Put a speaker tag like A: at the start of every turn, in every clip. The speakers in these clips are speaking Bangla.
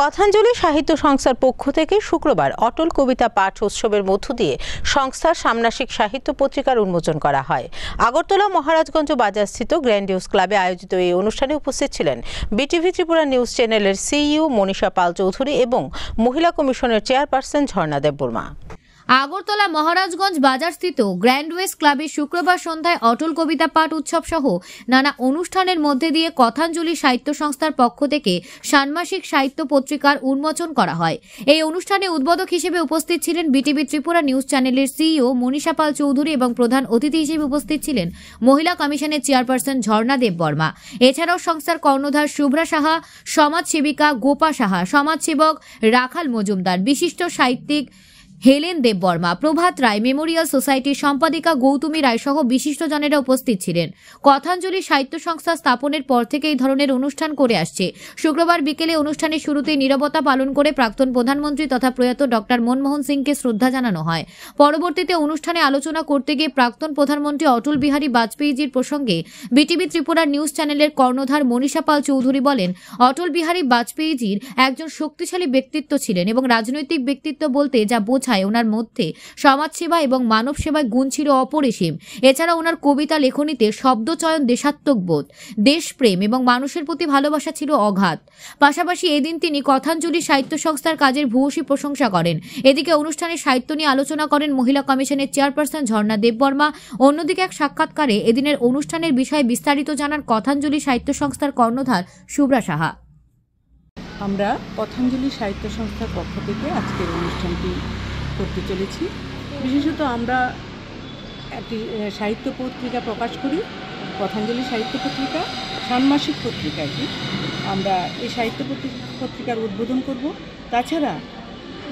A: কথাঞ্জলি সাহিত্য সংস্থার পক্ষ থেকে শুক্রবার অটল কবিতা পাঠ উৎসবের মধ্য দিয়ে সংস্থার ষান্মাসিক সাহিত্য পত্রিকার উন্মোচন করা হয়। আগরতলা মহারাজগঞ্জ বাজারস্থিত গ্র্যান্ডিউস ক্লাবে আয়োজিত এই অনুষ্ঠানে উপস্থিত ছিলেন বিটিভি ত্রিপুরা নিউজ চ্যানেলের সিইও মনীষা পাল চৌধুরী এবং মহিলা কমিশনের চেয়ারপারসন ঝর্ণা দেববর্মা।
B: আগরতলা মহারাজগঞ্জ বাজারস্থিত গ্র্যান্ডওয়েস ক্লাবে শুক্রবার সন্ধ্যায় অটল কবিতা পাঠ উৎসব সহ নানা অনুষ্ঠানের মধ্যে দিয়ে কথাঞ্জলি সাহিত্য সংস্থার পক্ষ থেকে ষান্মাসিক সাহিত্য পত্রিকার উন্মোচন করা হয়। এই অনুষ্ঠানে উদ্বোধক হিসেবে উপস্থিত ছিলেন বিটিভি ত্রিপুরা নিউজ চ্যানেলের সিইও মনীষা পাল চৌধুরী এবং প্রধান অতিথি হিসেবে উপস্থিত ছিলেন মহিলা কমিশনের চেয়ারপারসন ঝর্ণা দেববর্মা। এছাড়াও সংস্থার কর্ণধার শুভ্রা সাহা, সমাজসেবিকা গোপা সাহা, সমাজসেবক রাখাল মজুমদার, বিশিষ্ট সাহিত্যিক হেলেন দেববর্মা, প্রভাত রায়, মেমোরিয়াল সোসাইটির সম্পাদিকা গৌতমী রায় সহ বিশিষ্টজনেরা উপস্থিত ছিলেন। কথাঞ্জলি সাহিত্য সংস্থা স্থাপনের পর থেকে এই ধরনের অনুষ্ঠান করে আসছে। শুক্রবার বিকেলে অনুষ্ঠানের শুরুতে নীরবতা পালন করে প্রাক্তন প্রধানমন্ত্রী তথা প্রয়াত ডক্টর মনমোহন সিংকে শ্রদ্ধা জানানো হয়। পরবর্তীতে অনুষ্ঠানে আলোচনা করতে গিয়ে প্রাক্তন প্রধানমন্ত্রী অটল বিহারী বাজপেয়ীজির প্রসঙ্গে বিটিভি ত্রিপুরা নিউজ চ্যানেলের কর্ণধার মনীষা পাল চৌধুরী বলেন, অটল বিহারী বাজপেয়ীজির একজন শক্তিশালী ব্যক্তিত্ব ছিলেন এবং রাজনৈতিক ব্যক্তিত্ব বলতে যা ওনার মধ্যে সমাজসেবা এবং মানব সেবায় গুণ ছিল অপরিসীম। এছাড়া ওনার কবিতা লেখনীতে শব্দচয়ন, দেশাত্মবোধ, দেশপ্রেম এবং মানুষের প্রতি ভালোবাসা ছিল অগাধ। পাশাপাশি এদিন তিনি কথাঞ্জলি সাহিত্য সংস্থার কাজের ভূয়সী প্রশংসা করেন। এদিকে অনুষ্ঠানে সাহিত্য নিয়ে আলোচনা করেন মহিলা কমিশনের চেয়ারপারসন ঝর্ণা দেববর্মা। অন্যদিকে এক সাক্ষাৎকারে এদিনের অনুষ্ঠানের বিষয়ে বিস্তারিত জানান কথাঞ্জলি সাহিত্য সংস্থার কর্ণধার শুভ্রা সাহা।
C: আমরা কথাঞ্জলি সাহিত্য সংস্থার পক্ষ থেকে আজকের অনুষ্ঠানটি করতে চলেছি। বিশেষত আমরা একটি সাহিত্য পত্রিকা প্রকাশ করি, কথাঞ্জলি সাহিত্য পত্রিকা, ষান্মাসিক পত্রিকা এটি। আমরা এই সাহিত্য পত্রিকার উদ্বোধন করব। তাছাড়া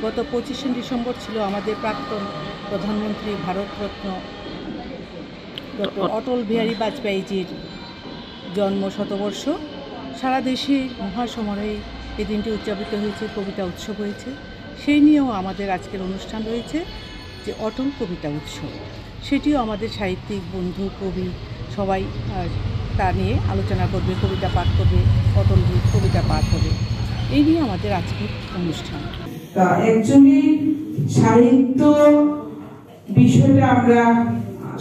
C: গত 25শে ডিসেম্বর ছিল আমাদের প্রাক্তন প্রধানমন্ত্রী ভারতরত্ন ডক্টর অটল বিহারী বাজপেয়ীজির জন্ম শতবর্ষ। সারা দেশে মহাসমারোহে এই দিনটি উদযাপিত হয়েছে, কবিতা উৎসব হয়েছে। সেই নিয়েও আমাদের আজকের অনুষ্ঠান রয়েছে যে অটল কবিতা উৎসব। সেটিও আমাদের সাহিত্যিক বন্ধু, কবি সবাই তা নিয়ে আলোচনা করবে, কবিতা পাঠ করবে, অটলজির কবিতা পাঠ হবে। এই নিয়ে আমাদের আজকের অনুষ্ঠান।
D: অ্যাকচুয়ালি সাহিত্য বিষয়টা আমরা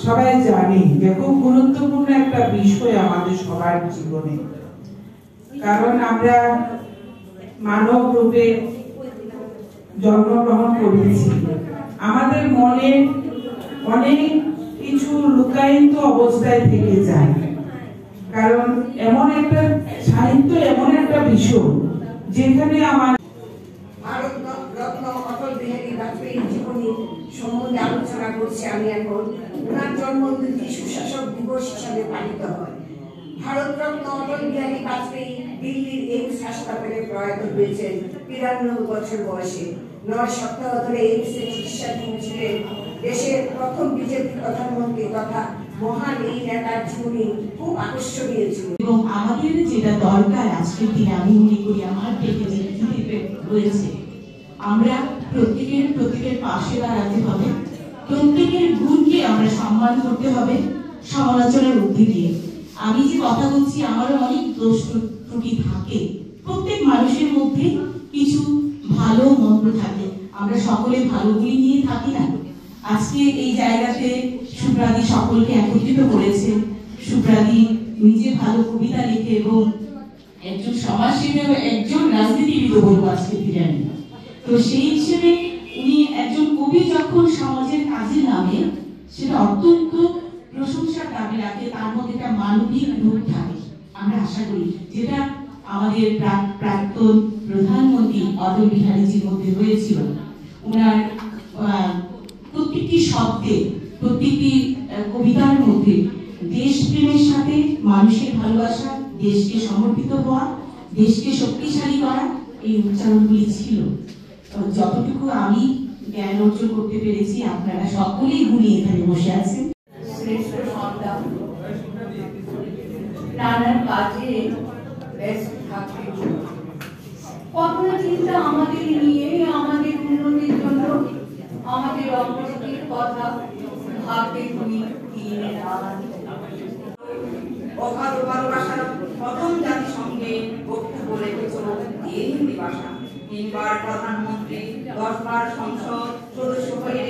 D: সবাই জানি যে খুব গুরুত্বপূর্ণ একটা বিষয় আমাদের সবার জীবনে। কারণ আমরা মানব রূপে জন্মগ্রহণ করেছি, আমাদের মনে অনেক কিছু লুকায়িত অবস্থায় থেকে যায়। কারণ এমন একটা সাহিত্য এমন একটা বিষয় যেখানে আমার
E: ভারতরত্ন অটল বিহারী বাজপেয়ীর জীবনী সম্বন্ধে আলোচনা করছি আমি এখন। ওনার জন্মদিনটি সুশাসক দিবস হিসাবে পালিত হয়। ভারতরত্ন অটল বিহারী বাজপেয়ী দিল্লির এইমস হাসপাতালে প্রয়াত হয়েছেন 93 বছর বয়সে। 9 সপ্তাহ ধরে এইমসে চিকিৎসাধীন ছিলেন। দেশের প্রথম বিজেপি প্রধানমন্ত্রী তথা মহান এই নেতার জীবনী খুব আকর্ষণীয় ছিল।
F: এবং আমাদের যেটা দরকার আজকের দিনে আমি মনে করি আমার থেকে যে রয়েছে, আমরা প্রত্যেকের পাশে দাঁড়াতে হবে, প্রত্যেকের গুণকে আমরা সম্মান করতে হবে সমালোচনার ঊর্ধ্বে দিয়ে। আমি যে কথা বলছি আমারও অনেক দোষ ত্রুটি থাকে, প্রত্যেক মানুষের মধ্যে কিছু ভালো মন্দ থাকে, আমরা সকলে ভালোগুলি নিয়ে থাকি না। আজকে এই জায়গাতে শুভ্রাদি সকলকে একত্রিত করেছে। শুভ্রাদি নিজে ভালো কবিতা লিখে এবং একজন সমাজসেবী এবং একজন রাজনীতিবিদ বলবো আজকে জানি। তো সেই হিসেবে উনি একজন কবি যখন সমাজের কাজে নামে সেটা অত্যন্ত প্রশংসার দাবি রাখে, তার মধ্যে একটা মানবিক রূপ থাকে। আমরা আশা করি যেটা আমাদের প্রাক্তন প্রধানমন্ত্রী অটল বিহারীজির মধ্যে হয়েছিল। ওনার প্রত্যেকটি শব্দে, প্রত্যেকটি কবিতার মধ্যে দেশপ্রেমের সাথে মানুষের ভালোবাসা, দেশকে সমর্পিত হওয়া, দেশকে শক্তিশালী করা, এই উচ্চারণগুলি ছিল। যতটুকু আমি জ্ঞান অর্জন করতে পেরেছি, আপনারা সকলেই গুণী এখানে বসে আছেন।
E: শ্রেষ্ঠ সন্তান নানান কাজে ব্যস্ত থাকতে কখনো চিন্তা আমাদের নিয়ে, আমাদের উন্নতির জন্য, আমাদের অগ্রগতির কথা ভাবতে তুমি অগাধ ভালোবাসা প্রথম জাতিসংঘে বক্তব্য রেখেছিল এই হিন্দি ভাষা।
G: 3 বার প্রধানমন্ত্রী, 10 বার সংসদ সদস্য হয়ে